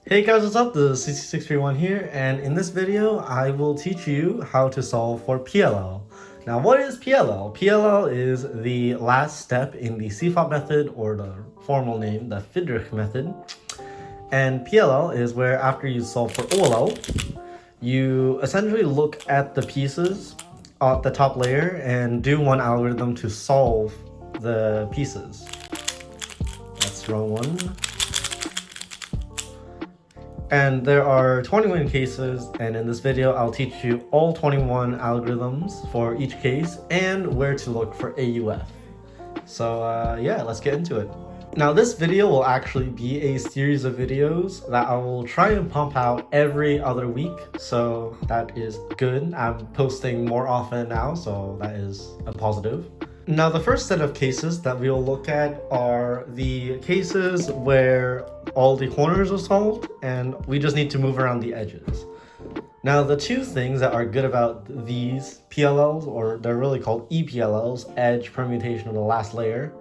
Hey guys, what's up? This is CC631 here, and in this video, I will teach you how to solve for PLL. Now, what is PLL? PLL is the last step in the CFOP method, or the formal name, the Friedrich method. And PLL is where after you solve for OLL, you essentially look at the pieces at the top layer and do one algorithm to solve the pieces. That's the wrong one. And there are 21 cases, and in this video I'll teach you all 21 algorithms for each case and where to look for AUF. So yeah, let's get into it. Now this video will actually be a series of videos that I will try and pump out every other week, so that is good. I'm posting more often now, so that is a positive. Now the first set of cases that we'll look at are the cases where all the corners are solved and we just need to move around the edges. Now the two things that are good about these PLLs, or they're really called EPLLs, edge permutation of the last layer,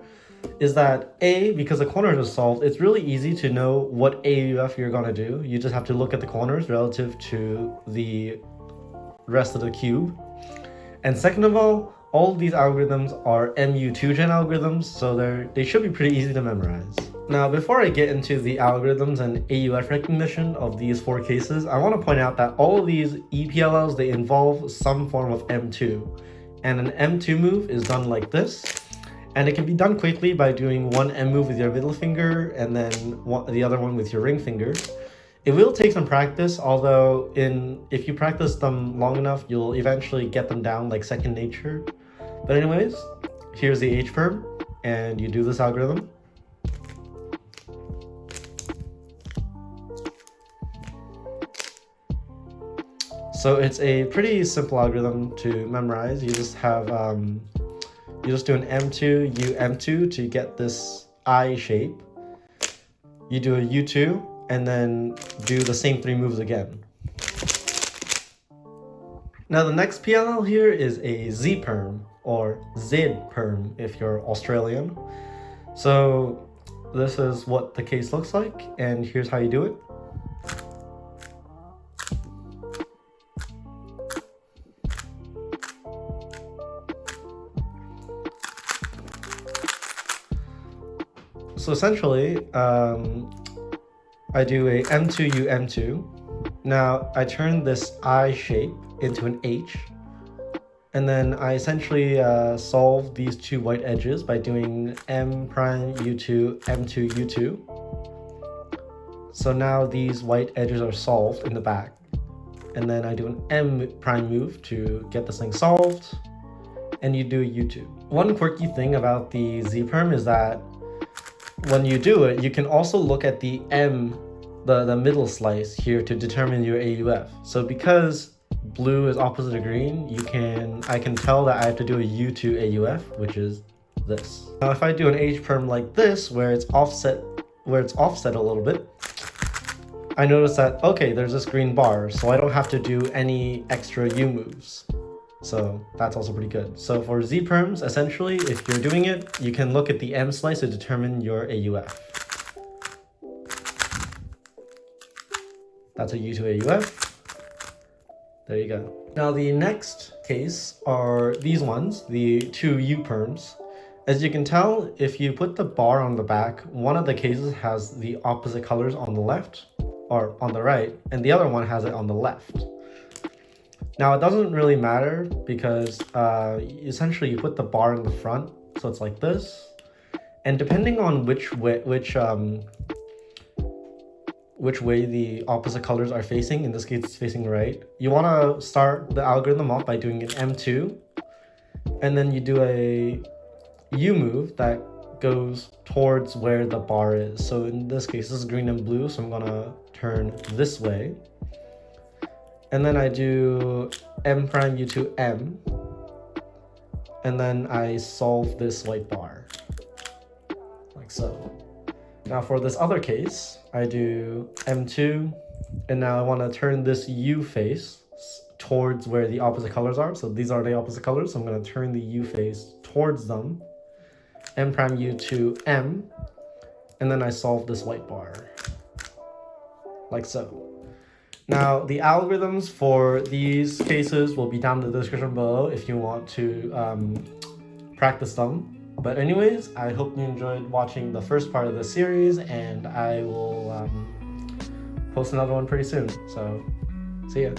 is that A, because the corners are solved, it's really easy to know what AUF you're gonna do. You just have to look at the corners relative to the rest of the cube. And second of all these algorithms are MoYu gen algorithms, so they should be pretty easy to memorize. Now, before I get into the algorithms and AUF recognition of these four cases, I want to point out that all of these EPLLs, they involve some form of M2. And an M2 move is done like this. And it can be done quickly by doing one M move with your middle finger and then the other one with your ring finger. It will take some practice, although if you practice them long enough, you'll eventually get them down like second nature. But anyways, here's the H-perm, and you do this algorithm. So it's a pretty simple algorithm to memorize. You just have you just do an M2, U M2 to get this I shape. You do a U2, and then do the same three moves again. Now the next PLL here is a Z-perm, or Z-perm if you're Australian. So this is what the case looks like, and here's how you do it. So essentially, I do a M2 U M2. Now I turn this I shape into an H, and then I essentially solve these two white edges by doing M prime U2 M2 U2. So now these white edges are solved in the back, and then I do an M prime move to get this thing solved, and you do a U2. One quirky thing about the Z-perm is that when you do it, you can also look at the M, the middle slice here, to determine your AUF. So because blue is opposite of green, I can tell that I have to do a U2 AUF, which is this. Now if I do an H-perm like this, where it's offset a little bit, I notice that, okay, there's this green bar, so I don't have to do any extra U moves. So that's also pretty good. So for Z-perms, essentially, if you're doing it, you can look at the M slice to determine your AUF. That's a U2 AUF. There you go. Now the next case are these ones, the two U-perms. As you can tell, if you put the bar on the back, one of the cases has the opposite colors on the left, or on the right, and the other one has it on the left. Now it doesn't really matter because essentially you put the bar in the front, so it's like this, and depending on which way the opposite colors are facing, in this case it's facing right, you want to start the algorithm off by doing an M2, and then you do a U move that goes towards where the bar is. So in this case, this is green and blue, so I'm gonna turn this way. And then I do M prime U2 M, and then I solve this white bar, like so. Now for this other case, I do M2, and now I want to turn this U face towards where the opposite colors are. So these are the opposite colors, so I'm going to turn the U face towards them, M prime U2 M, and then I solve this white bar, like so. Now, the algorithms for these cases will be down in the description below if you want to practice them. But anyways, I hope you enjoyed watching the first part of the series, and I will post another one pretty soon. So, see ya.